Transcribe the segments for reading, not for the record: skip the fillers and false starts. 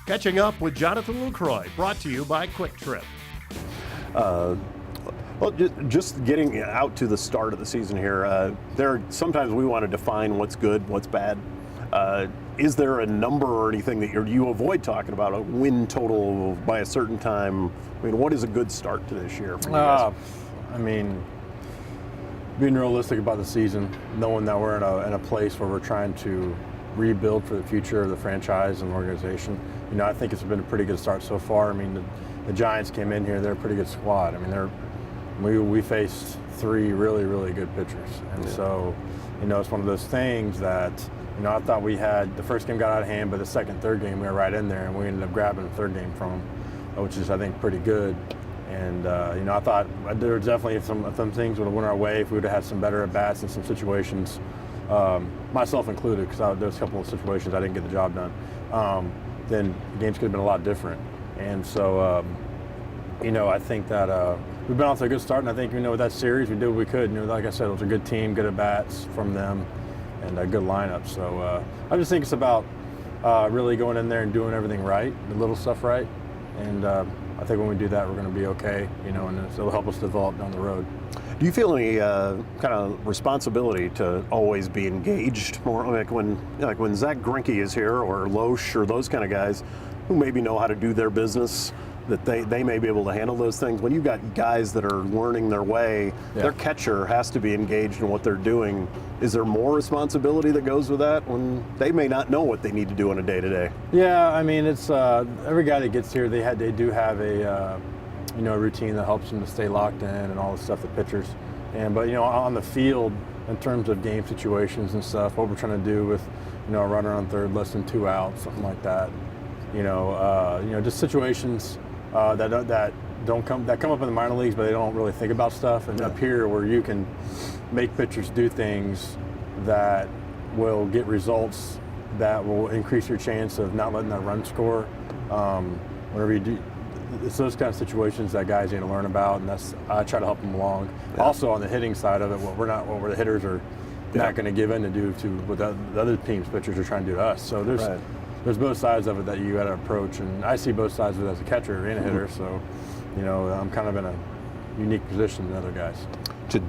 Catching up with Jonathan Lucroy, brought to you by Quick Trip. Well, just getting out to the start of the season here, sometimes we want to define what's good, what's bad. Is there a number or anything that you avoid talking about, a win total by a certain time? I mean, what is a good start to this year for you guys? I mean, being realistic about the season, knowing that we're in a place where we're trying to rebuild for the future of the franchise and organization. You know, I think it's been a pretty good start so far. I mean, the Giants came in here; they're a pretty good squad. I mean, we faced three really, really good pitchers, and so, you know, it's one of those things that, you know, I thought we had the first game got out of hand, but the second, third game we were right in there, and we ended up grabbing the third game from them, which is, I think, pretty good. And you know, I thought there were definitely some things would have went our way if we would have had some better at bats in some situations, myself included, because there was a couple of situations I didn't get the job done. Then the games could have been a lot different. And so, you know, I think that we've been off to a good start, and I think, you know, with that series, we did what we could. You know, like I said, it was a good team, good at bats from them, and a good lineup. So I just think it's about really going in there and doing everything right, the little stuff right, and I think when we do that, we're going to be okay, you know, and it'll help us develop down the road. Do you feel any kind of responsibility to always be engaged more, like when Zach Greinke is here, or Loesch, or those kind of guys who maybe know how to do their business, that they may be able to handle those things? When you've got guys that are learning their way, their catcher has to be engaged in what they're doing. Is there more responsibility that goes with that when they may not know what they need to do on a day-to-day? Yeah, I mean, it's every guy that gets here, they do have a you know, a routine that helps them to stay locked in and all the stuff, the pitchers. But you know, on the field, in terms of game situations and stuff, what we're trying to do with, you know, a runner on third, less than 2 outs, something like that. You know, just situations that come up in the minor leagues, but they don't really think about stuff. And up here, where you can make pitchers do things that will get results that will increase your chance of not letting that run score. Whenever you do, it's those kind of situations that guys need to learn about, and I try to help them along. Yeah. Also, on the hitting side of it, what the hitters are not going to give in to do to what the other team's pitchers are trying to do to us. So there's both sides of it that you got to approach, and I see both sides of it as a catcher and a hitter. So, you know, I'm kind of in a unique position than other guys. Do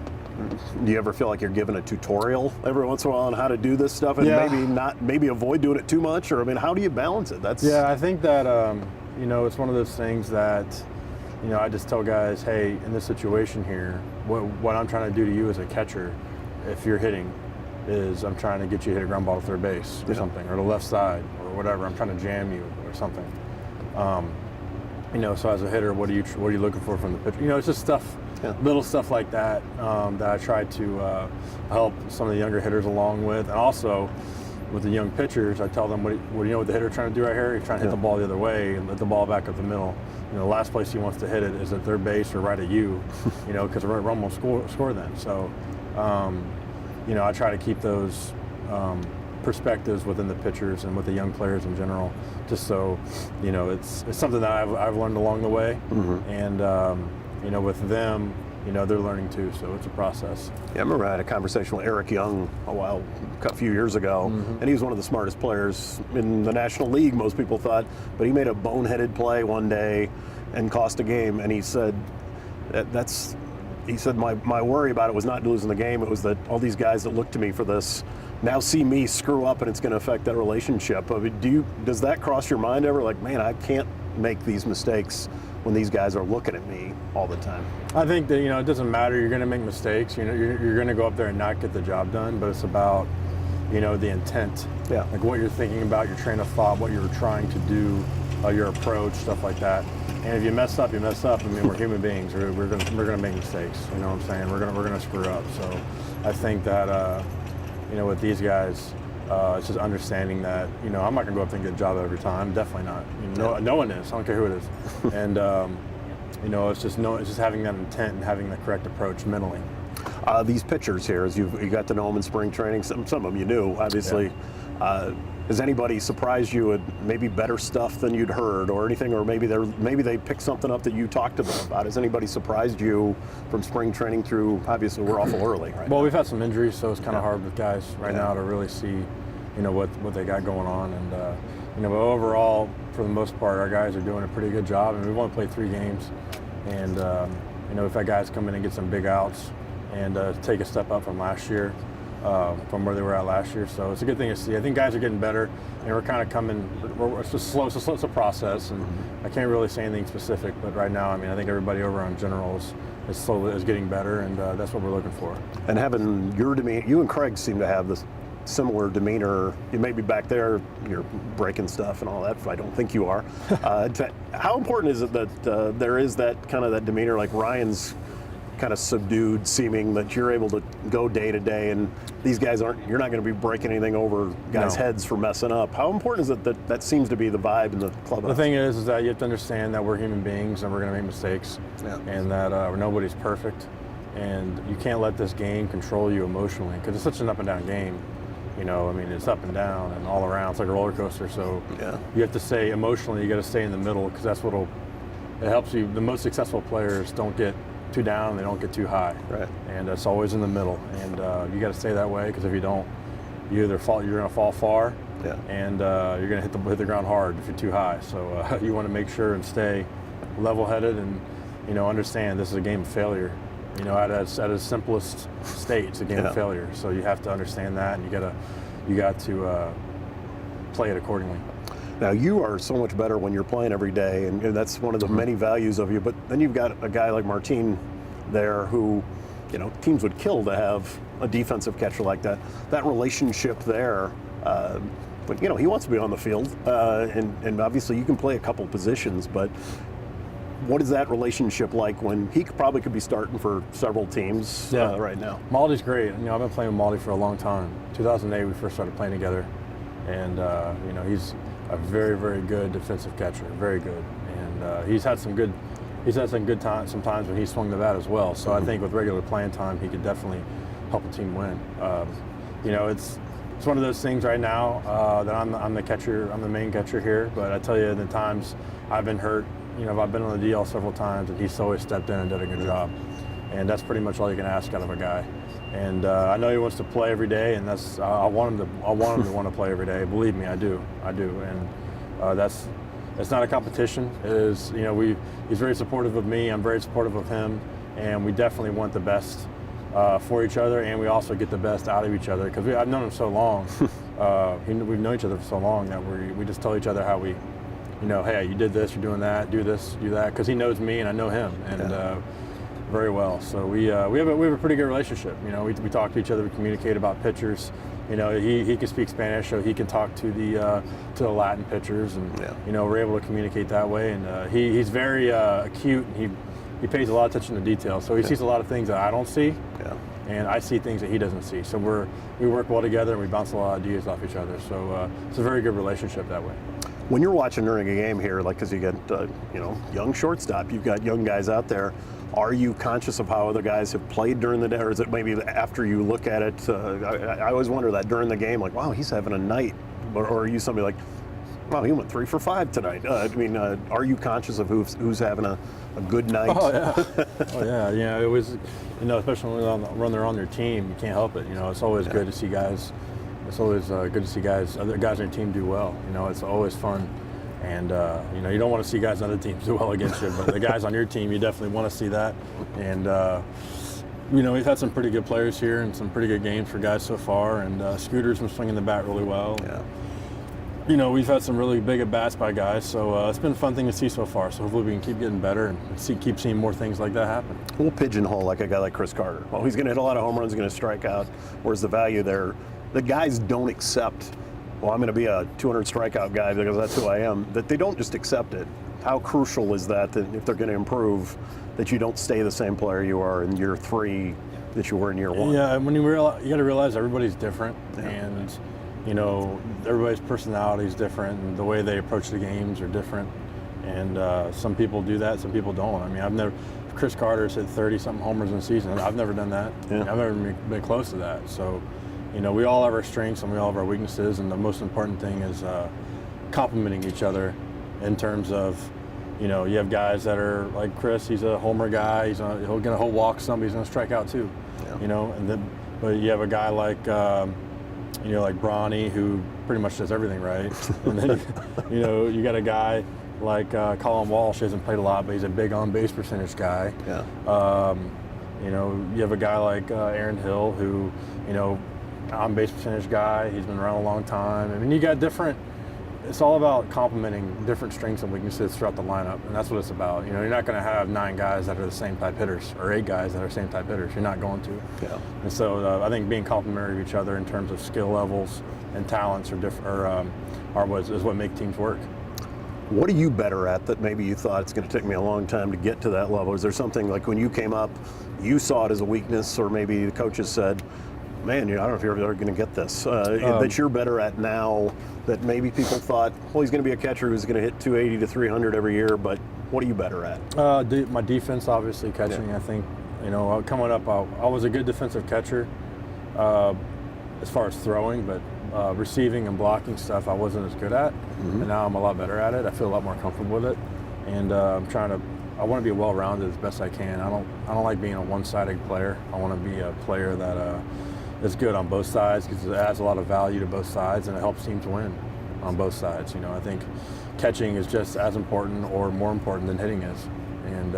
you ever feel like you're given a tutorial every once in a while on how to do this stuff, and maybe avoid doing it too much? Or, I mean, how do you balance it? I think that you know, it's one of those things that, you know, I just tell guys, hey, in this situation here, what I'm trying to do to you as a catcher, if you're hitting, is I'm trying to get you to hit a ground ball to third base or something, or the left side, or whatever. I'm trying to jam you or something. You know, so as a hitter, what are you looking for from the pitcher? You know, it's just stuff, little stuff like that that I try to help some of the younger hitters along with, and also with the young pitchers, I tell them, what do you know what the hitter's trying to do right here? He's trying to hit the ball the other way and let the ball back up the middle. You know, the last place he wants to hit it is at third base or right at you, you know, because the run will score then. So, you know, I try to keep those perspectives within the pitchers and with the young players in general, just so, you know, it's something that I've learned along the way, and you know, with them, you know, they're learning too, so it's a process. Yeah, I remember I had a conversation with Eric Young a few years ago, and he was one of the smartest players in the National League, most people thought, but he made a boneheaded play one day and cost a game, and he said my worry about it was not losing the game, it was that all these guys that look to me for this now see me screw up and it's going to affect that relationship. I mean, does that cross your mind ever? Like, man, I can't make these mistakes when these guys are looking at me all the time. I think that, you know, it doesn't matter. You're going to make mistakes. You know, you're going to go up there and not get the job done, but it's about, you know, the intent. Yeah. Like what you're thinking about, your train of thought, what you're trying to do, your approach, stuff like that. And if you mess up, you mess up. I mean, we're human beings. We're gonna make mistakes. You know what I'm saying? We're gonna screw up. So I think that you know, with these guys, it's just understanding that, you know, I'm not gonna go up there and get a job every time. Definitely not. You know, no one is. I don't care who it is. And you know, it's just having that intent and having the correct approach mentally. These pitchers here, as you got to know them in spring training, some of them you knew, obviously. Yeah. Has anybody surprised you with maybe better stuff than you'd heard or anything, or maybe they picked something up that you talked to them about? Has anybody surprised you from spring training through, obviously we're awful early right now. We've had some injuries, so it's kind of hard with guys right now to really see, you know, what they got going on. And But overall, for the most part, our guys are doing a pretty good job, and we've only played 3 games. And, we've had guys come in and get some big outs and take a step up from last year, from where they were at last year. So it's a good thing to see. I think guys are getting better, and we're kind of coming. It's just slow. It's a process, and I can't really say anything specific. But right now, I think everybody over on general is getting better, and that's what we're looking for. And having your demeanor, you and Craig seem to have this similar demeanor. You may be back there, you're breaking stuff and all that. I don't think you are. How important is it that there is that kind of that demeanor, like Ryan's kind of subdued seeming, that you're able to go day to day, and these guys you're not going to be breaking anything over guys' heads for messing up? How important is it that seems to be the vibe in the clubhouse? The thing is that you have to understand that we're human beings and we're going to make mistakes, and that nobody's perfect, and you can't let this game control you emotionally, because it's such an up and down game. It's up and down and all around. It's like a roller coaster. So you have to stay emotionally. You got to stay in the middle, because that's it helps you. The most successful players don't get too down, they don't get too high. Right. And it's always in the middle. And you got to stay that way, because if you don't, you're going to fall far, and you're going to hit the ground hard if you're too high. So you want to make sure and stay level-headed, and understand this is a game of failure. At its simplest state, it's a game of failure. So you have to understand that, and you got to play it accordingly. Now, you are so much better when you're playing every day, and that's one of the many values of you. But then you've got a guy like Martin there who, teams would kill to have a defensive catcher like that. That relationship there, but he wants to be on the field, and obviously you can play a couple positions, but what is that relationship like when he probably could be starting for several teams right now? Maldy's great. I've been playing with Maldy for a long time. 2008, we first started playing together, and he's a very, very good defensive catcher, very good. And he's had some good times, sometimes when he swung the bat as well. So I think with regular playing time, he could definitely help a team win. It's one of those things right now that I'm the catcher, I'm the main catcher here. But I tell you, the times I've been hurt. I've been on the DL several times, and he's always stepped in and did a good job. And that's pretty much all you can ask out of a guy. And I know he wants to play every day, and I want him to want to play every day. Believe me, I do. And it's not a competition. It is, he's very supportive of me. I'm very supportive of him, and we definitely want the best for each other, and we also get the best out of each other, because I've known him so long. We've known each other for so long that we just tell each other how we. Hey, you did this, you're doing that, do this, do that, because he knows me and I know him, and very well. So we have a pretty good relationship. We talk to each other, we communicate about pitchers. He can speak Spanish, so he can talk to the Latin pitchers, and we're able to communicate that way. And he's very acute. And he pays a lot of attention to detail, so he sees a lot of things that I don't see, and I see things that he doesn't see. So we work well together, and we bounce a lot of ideas off each other. So it's a very good relationship that way. When you're watching during a game here, because you got young shortstop, you've got young guys out there, are you conscious of how other guys have played during the day, or is it maybe after you look at it? I always wonder that during the game, like, wow, he's having a night, or are you somebody like, wow, he went 3 for 5 tonight? Are you conscious of who's having a good night? Oh yeah. It was, especially when they're on their team, you can't help it. It's always good to see guys. It's always good to see other guys on your team do well. It's always fun, and you don't want to see guys on other teams do well against you, but the guys on your team, you definitely want to see that. And we've had some pretty good players here and some pretty good games for guys so far. And Scooter's been swinging the bat really well. Yeah. We've had some really big at bats by guys, so it's been a fun thing to see so far. So hopefully we can keep getting better and keep seeing more things like that happen. We'll pigeonhole like a guy like Chris Carter. Well, he's going to hit a lot of home runs, going to strike out. Where's the value there? The guys don't accept, well, I'm going to be a 200 strikeout guy because that's who I am. That they don't just accept it. How crucial is that if they're going to improve, that you don't stay the same player you are in year 3 that you were in year 1? Yeah, when you got to realize everybody's different, and everybody's personality is different, and the way they approach the games are different. And some people do that, some people don't. Chris Carter's hit 30-something homers in a season. I've never done that. Yeah. I've never been close to that. So. We all have our strengths and we all have our weaknesses, and the most important thing is complimenting each other in terms of, you have guys that are like Chris, he's a homer guy, he'll walk somebody, he's going to strike out too, but you have a guy like like Bronny, who pretty much does everything right. And then, you got a guy like Colin Walsh. He hasn't played a lot, but he's a big on-base percentage guy. Yeah. You have a guy like Aaron Hill, who, on-base percentage guy. He's been around a long time. I mean, you got different. It's all about complementing different strengths and weaknesses throughout the lineup, and that's what it's about. You're not going to have 9 guys that are the same type hitters or 8 guys that are the same type hitters. You're not going to. Yeah. And so I think being complementary of each other in terms of skill levels and talents is what make teams work. What are you better at that maybe you thought it's going to take me a long time to get to that level? Is there something like when you came up, you saw it as a weakness, or maybe the coaches said, man, I don't know if you're ever going to get this, that you're better at now, that maybe people thought, well, he's going to be a catcher who's going to hit 280 to 300 every year, but what are you better at? My defense, obviously, catching. Yeah. I think, coming up, I was a good defensive catcher as far as throwing, but receiving and blocking stuff I wasn't as good at, and now I'm a lot better at it. I feel a lot more comfortable with it, and I want to be well-rounded as best I can. I don't like being a one-sided player. I want to be a player that is good on both sides, because it adds a lot of value to both sides, and it helps teams win on both sides. I think catching is just as important or more important than hitting is. And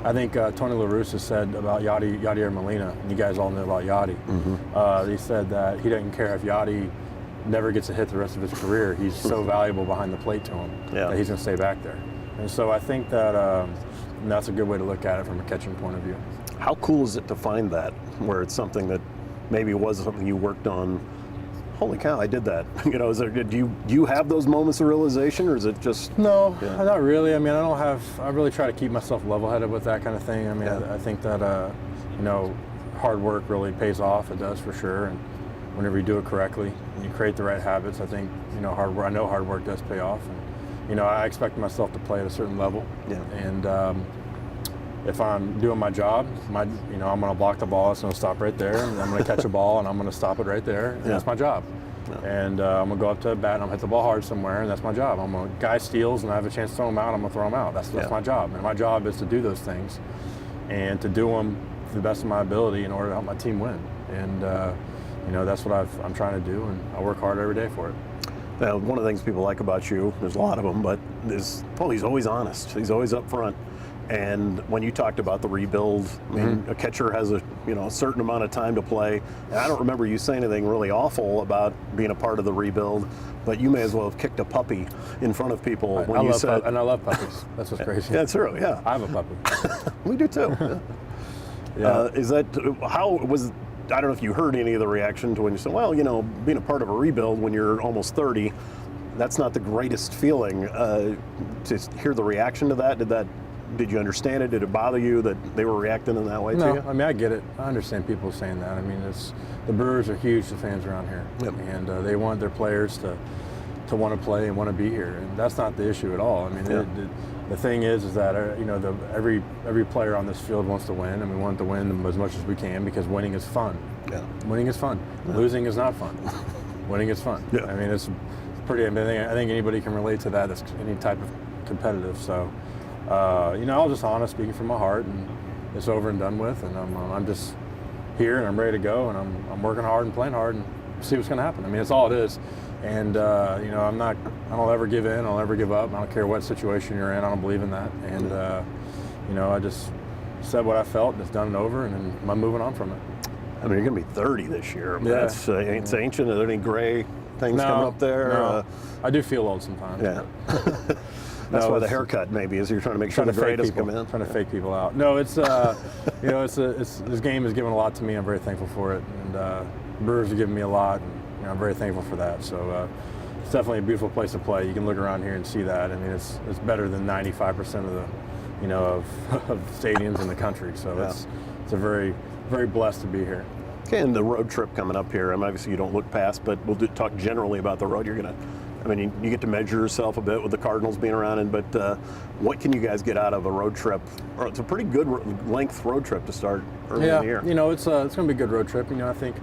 I think Tony La Russa said about Yadier Molina, and you guys all know about Yadi. He said that he doesn't care if Yadi never gets a hit the rest of his career. He's so valuable behind the plate to him that he's going to stay back there. And so I think that that's a good way to look at it from a catching point of view. How cool is it to find that, where it's something that maybe was something you worked on? Holy cow, I did that. Do you have those moments of realization, or is it just? No, not really. I mean, I really try to keep myself level-headed with that kind of thing. I mean, I think that, hard work really pays off. It does, for sure. And whenever you do it correctly and you create the right habits, I think, hard work does pay off. And, I expect myself to play at a certain level. Yeah. And, if I'm doing my job, I'm going to block the ball. It's going to stop right there, and I'm going to catch a ball, and I'm going to stop it right there. And that's my job. Yeah. And I'm going to go up to a bat, and I'm going to hit the ball hard somewhere, and that's my job. Guy steals, and I have a chance to throw him out, I'm going to throw him out. That's my job. And my job is to do those things and to do them to the best of my ability in order to help my team win. And, that's what I'm trying to do, and I work hard every day for it. Now, one of the things people like about you, there's a lot of them, but he's always honest. He's always up front. And when you talked about the rebuild, I mean, a catcher has a certain amount of time to play. And I don't remember you saying anything really awful about being a part of the rebuild, but you may as well have kicked a puppy in front of people when you said. And I love puppies. That's what's crazy. Yeah, it's true. Yeah, I have a puppy. We do too. Yeah. Is that how was? I don't know if you heard any of the reaction to when you said, well, being a part of a rebuild when you're almost 30, that's not the greatest feeling. To hear the reaction to that, did you understand it? Did it bother you that they were reacting in that way to you? No, I mean, I get it. I understand people saying that. I mean, the Brewers are huge, the fans around here. Yep. And they want their players to want to play and want to be here. And that's not the issue at all. I mean, the thing is that, every player on this field wants to win, and we want to win as much as we can, because winning is fun. Yeah. Winning is fun. Yeah. Losing is not fun. Winning is fun. Yeah. I mean, it's pretty, I think anybody can relate to that. That's any type of competitive. So, I was just honest, speaking from my heart, and it's over and done with, and I'm just here, and I'm ready to go, and I'm working hard and playing hard, and see what's going to happen. I mean, that's all it is. And I don't ever give in, I'll never give up. I don't care what situation you're in, I don't believe in that. And I just said what I felt, and it's done and over, and then I'm moving on from it. I mean, you're going to be 30 this year. I mean, that's it's ancient. Are there any gray things coming up there? No. I do feel old sometimes. Yeah. That's why the haircut maybe is you're trying to make sure the gray doesn't come in. Trying to fake people out. No, it's this game has given a lot to me. I'm very thankful for it, and Brewers have given me a lot, and I'm very thankful for that. So it's definitely a beautiful place to play. You can look around here and see that. I mean, it's better than 95% of the of stadiums in the country. So it's a very, very blessed to be here. Okay, and the road trip coming up here. Obviously you don't look past, but we'll talk generally about the road. You're gonna. I mean, you get to measure yourself a bit with the Cardinals being around, but what can you guys get out of a road trip? Or it's a pretty good length road trip to start early in the year. It's going to be a good road trip. I think,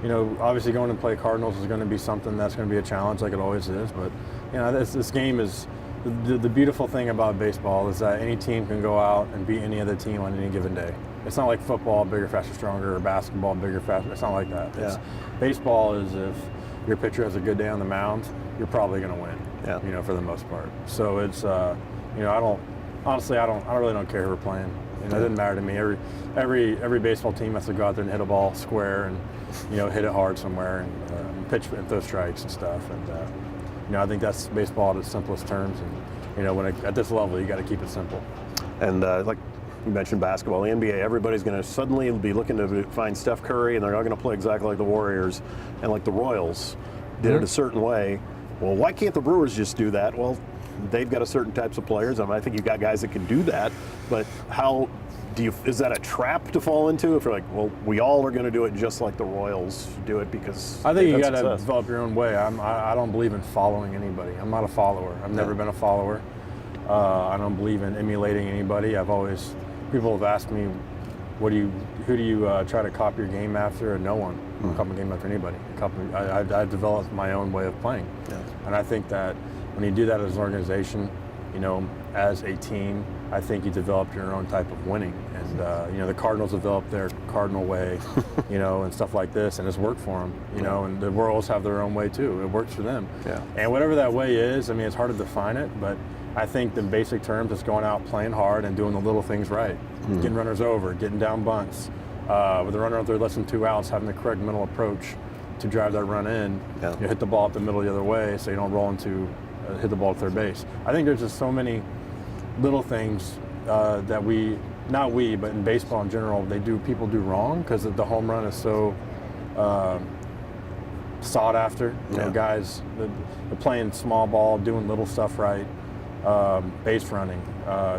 obviously going to play Cardinals is going to be something that's going to be a challenge, like it always is. But this game is the beautiful thing about baseball is that any team can go out and beat any other team on any given day. It's not like football, bigger, faster, stronger, or basketball, bigger, faster. It's not like that. Yeah. Baseball is if your pitcher has a good day on the mound, you're probably going to win. Yeah. You know, for the most part. So it's, you know, I really don't care who we're playing. You know, it doesn't matter to me. Every baseball team has to go out there and hit a ball square and, you know, hit it hard somewhere and pitch and throw strikes and stuff. And you know, I think that's baseball at its simplest terms. And you know, at this level, you got to keep it simple. And like you mentioned basketball, the NBA, everybody's going to suddenly be looking to find Steph Curry, and they're not going to play exactly like the Warriors and like the Royals did it a certain way. Well, why can't the Brewers just do that? Well, they've got a certain types of players. I mean, I think you got guys that can do that, but how do you? Is that a trap to fall into? If you're like, well, we all are going to do it just like the Royals do it because I think you got to develop your own way. I don't believe in following anybody. I'm not a follower. I've never been a follower. I don't believe in emulating anybody. People have asked me, who do you try to copy your game after? And no one. I don't copy my game after anybody. I've developed my own way of playing. Yeah. And I think that when you do that as an organization, you know, as a team, I think you develop your own type of winning. And, you know, the Cardinals developed their Cardinal way, you know, and stuff like this, and it's worked for them, you know, and the Royals have their own way too. It works for them. Yeah. And whatever that way is, I mean, it's hard to define it, but I think the basic terms is going out, playing hard, and doing the little things right. Getting runners over, getting down bunts. With the runner out there less than 2 outs, having the correct mental approach to drive that run in. Yeah. You hit the ball up the middle the other way so you don't roll into, hit the ball at third base. I think there's just so many little things that not we, but in baseball in general, people do wrong because the home run is so sought after. You know, guys, they're playing small ball, doing little stuff right. Base running,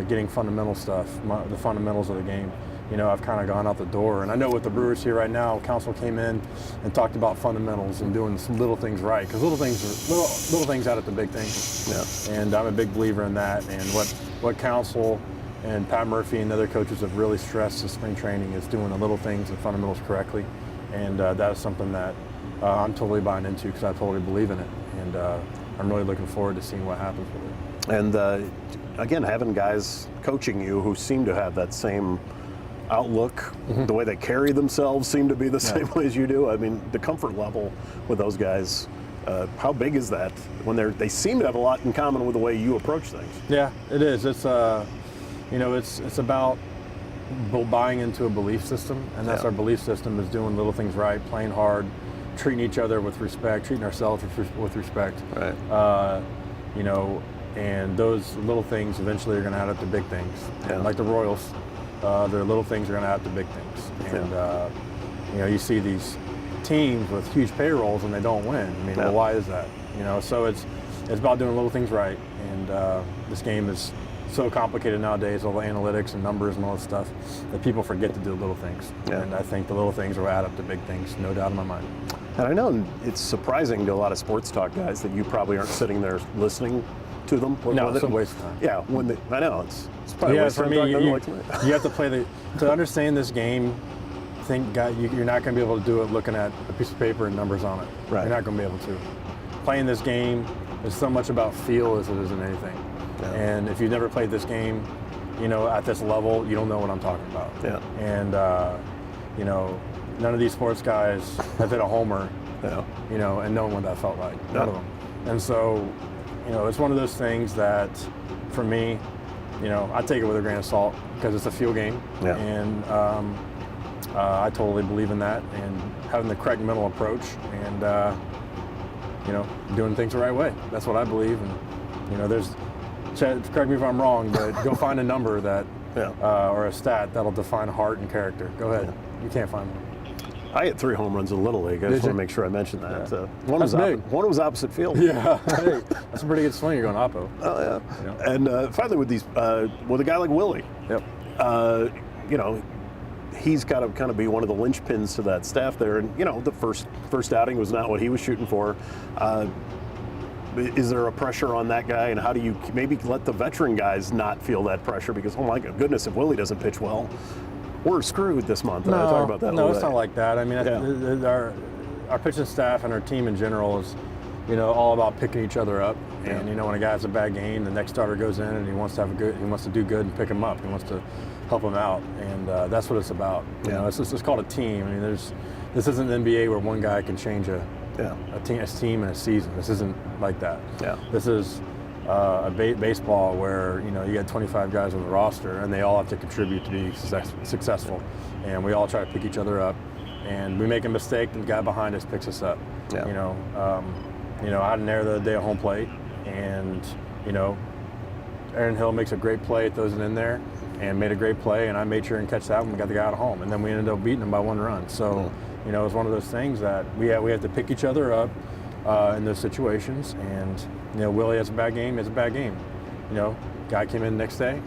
getting fundamental stuff, the fundamentals of the game. You know, I've kind of gone out the door. And I know with the Brewers here right now, Council came in and talked about fundamentals and doing some little things right. Because little things add up to big things. Yeah. And I'm a big believer in that. And what Council and Pat Murphy and other coaches have really stressed in spring training is doing the little things and fundamentals correctly. And that is something that I'm totally buying into because I totally believe in it. And I'm really looking forward to seeing what happens with it. And again, having guys coaching you who seem to have that same outlook, the way they carry themselves seem to be the same way as you do. I mean, the comfort level with those guys, how big is that when they seem to have a lot in common with the way you approach things? Yeah, it is. It's you know, it's about buying into a belief system, and that's our belief system is doing little things right, playing hard, treating each other with respect, treating ourselves with respect. Right. You know, and those little things eventually are going to add up to big things. And like the Royals, their little things are going to add up to big things. And you know, you see these teams with huge payrolls and they don't win. I mean, well, why is that? You know, so it's about doing little things right. And this game is so complicated nowadays, all the analytics and numbers and all that stuff, that people forget to do little things. Yeah. And I think the little things will add up to big things, no doubt in my mind. And I know it's surprising to a lot of sports talk guys that you probably aren't sitting there listening to them. No, it's a waste of time. Yeah, I know it's probably a waste of time. You have to play to understand this game. You're not going to be able to do it looking at a piece of paper and numbers on it. Right. You're not going to be able to. Playing this game is so much about feel as it is in anything. Yeah. And if you've never played this game, you know, at this level, you don't know what I'm talking about. Yeah. And you know, none of these sports guys have hit a homer. Yeah. You know, and knowing what that felt like. None of them. And so, you know, it's one of those things that, for me, you know, I take it with a grain of salt because it's a feel game. Yeah. And I totally believe in that and having the correct mental approach and, you know, doing things the right way. That's what I believe. And, you know, correct me if I'm wrong, but go find a number that, or a stat that'll define heart and character. Go ahead. Yeah. You can't find one. I hit 3 home runs in Little League. I just want to make sure I mentioned that. Yeah. One was opposite field. Yeah, hey, that's a pretty good swing. You're going oppo. Oh yeah. You know? And finally, with a guy like Willie, you know, he's got to kind of be one of the linchpins to that staff there. And you know, the first outing was not what he was shooting for. Is there a pressure on that guy, and how do you maybe let the veteran guys not feel that pressure? Because oh my goodness, if Willie doesn't pitch well, we're screwed this month. No, talk about that it's not like that. I mean, our pitching staff and our team in general is, all about picking each other up. Yeah. And when a guy has a bad game, the next starter goes in and he wants to do good and pick him up. He wants to help him out, and that's what it's about. It's called a team. I mean, this isn't the NBA where one guy can change a team in a season. This isn't like that. Yeah. This is baseball where you got 25 guys on the roster and they all have to contribute to be successful, and we all try to pick each other up. And we make a mistake, and the guy behind us picks us up. Yeah. I had an error the other day at home plate, and Aaron Hill makes a great play, throws it in there, and made a great play, and I made sure and catch that when we got the guy out of home, and then we ended up beating him by 1 run. So, it was one of those things that we have to pick each other up in those situations. And Willie has a bad game, it's a bad game. Guy came in the next day,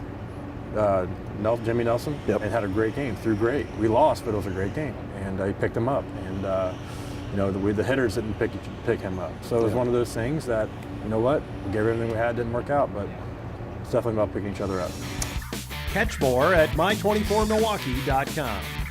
Jimmy Nelson, Yep. and had a great game, threw great. We lost, but it was a great game, and he picked him up. And the hitters didn't pick him up. So it was one of those things that, we gave everything we had, didn't work out, but it's definitely about picking each other up. Catch more at my24milwaukee.com.